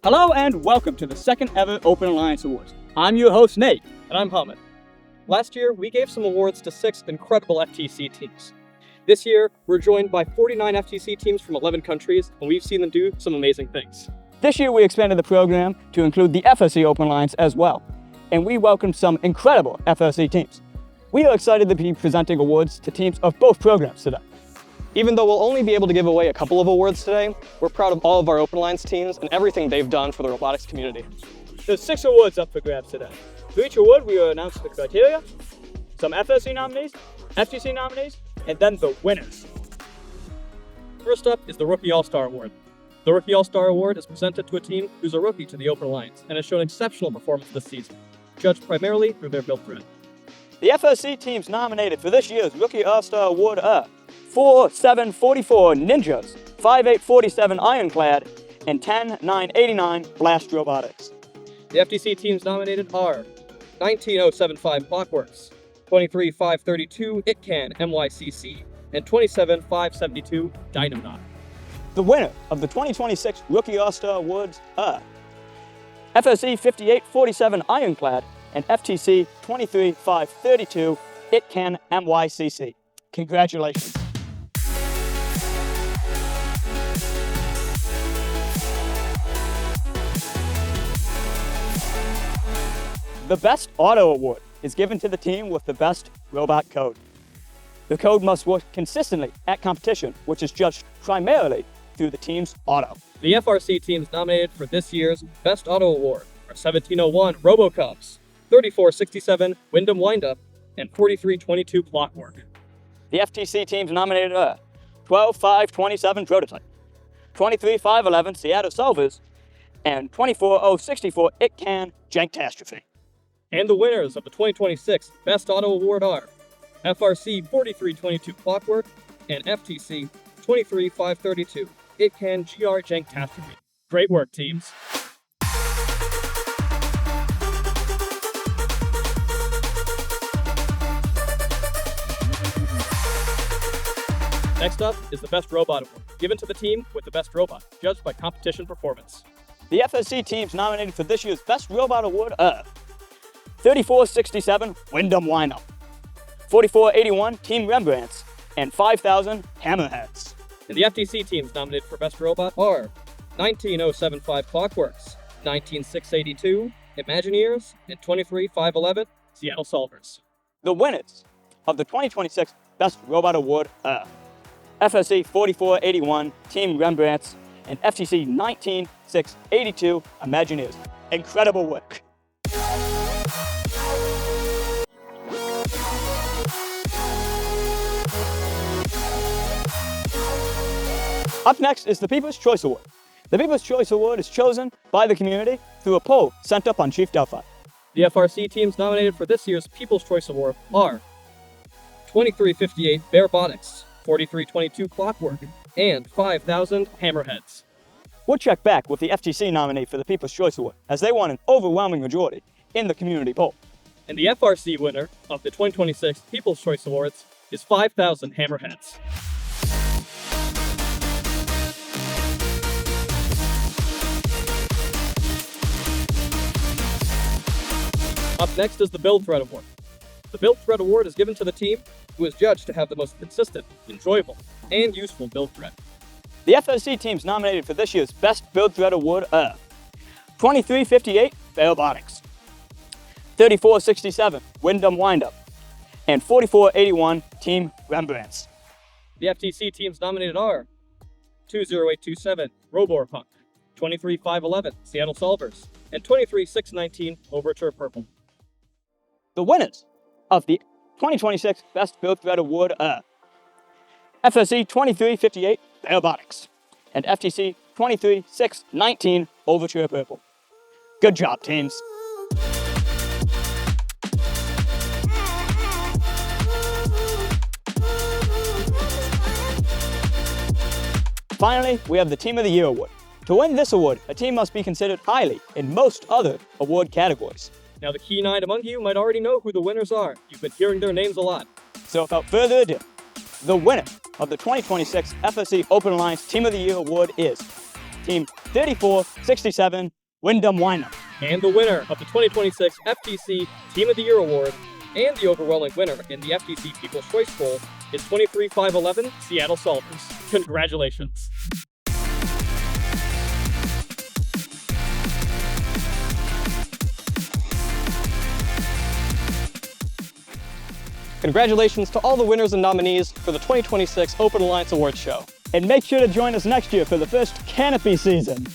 Hello and welcome to the second ever Open Alliance Awards. I'm your host, Nate. And I'm Hammid. Last year, we gave some awards to 6 incredible FTC teams. This year, we're joined by 49 FTC teams from 11 countries, and we've seen them do some amazing things. This year, we expanded the program to include the FRC Open Alliance as well, and we welcomed some incredible FRC teams. We are excited to be presenting awards to teams of both programs today. Even though we'll only be able to give away a couple of awards today, we're proud of all of our Open Alliance teams and everything they've done for the robotics community. There's 6 awards up for grabs today. For each award, we will announce the criteria, some FRC nominees, FTC nominees, and then the winners. First up is the Rookie All-Star Award. The Rookie All-Star Award is presented to a team who's a rookie to the Open Alliance and has shown exceptional performance this season, judged primarily through their build thread. The FRC teams nominated for this year's Rookie All-Star Award are 4744 Ninjas, 5847 Ironclad, and 10989 Blast Robotics. The FTC teams nominated are 19075 Clockworks, 23532 ItCan MYCC, and 27572 Dynamonaut. The winner of the 2026 Rookie All-Star Awards are FRC 5847 Ironclad and FTC 23532 ItCan MYCC. Congratulations. The Best Auto Award is given to the team with the best robot code. The code must work consistently at competition, which is judged primarily through the team's auto. The FRC teams nominated for this year's Best Auto Award are 1701 Robocops, 3467 Wyndham Windup, and 4322 Clockwork. The FTC teams nominated are 12527 Prototype, 23511 Seattle Solvers, and 24064 ItCan Jankastrophe. And the winners of the 2026 Best Auto Award are FRC 4322 Clockwork and FTC 23532 ItCan GR Jankastrophe. Great work, teams. Next up is the Best Robot Award, given to the team with the best robot, judged by competition performance. The FRC teams nominated for this year's Best Robot Award are 3467 Wyndham Windup, 4481 Team Rembrandts, and 5000 Hammerheads. And the FTC teams nominated for Best Robot are 19075 Clockworks, 19682 Imagineers, and 23511 Seattle Solvers. The winners of the 2026 Best Robot Award are FRC 4481 Team Rembrandts and FTC 19682 Imagineers. Incredible work. Up next is the People's Choice Award. The People's Choice Award is chosen by the community through a poll sent up on Chief Delphi. The FRC teams nominated for this year's People's Choice Award are 2358 Robotics, 4322 Clockwork, and 5000 Hammerheads. We'll check back with the FTC nominee for the People's Choice Award, as they won an overwhelming majority in the community poll. And the FRC winner of the 2026 People's Choice Awards is 5000 Hammerheads. Up next is the Build Thread Award. The Build Thread Award is given to the team who is judged to have the most consistent, enjoyable, and useful build thread. The FRC teams nominated for this year's Best Build Thread Award are 2358 Robotics, 3467 Wyndham Windup, and 4481 Team Rembrandts. The FTC teams nominated are 20827 Roborpunk, 23511 Seattle Solvers, and 23619 Overture Purple. The winners of the 2026 Best Build Thread Award are FRC 2358 Robotics and FTC 23619 Overture Purple. Good job, teams. Finally, we have the Team of the Year Award. To win this award, a team must be considered highly in most other award categories. Now, the keen-eyed among you might already know who the winners are. You've been hearing their names a lot. So without further ado, the winner of the 2026 FRC Open Alliance Team of the Year Award is Team 3467, Wyndham Wyndham. And the winner of the 2026 FTC Team of the Year Award and the overwhelming winner in the FTC People's Choice Poll is 23511 Seattle Solvers. Congratulations. Congratulations to all the winners and nominees for the 2026 Open Alliance Awards Show. And make sure to join us next year for the first Canopy season.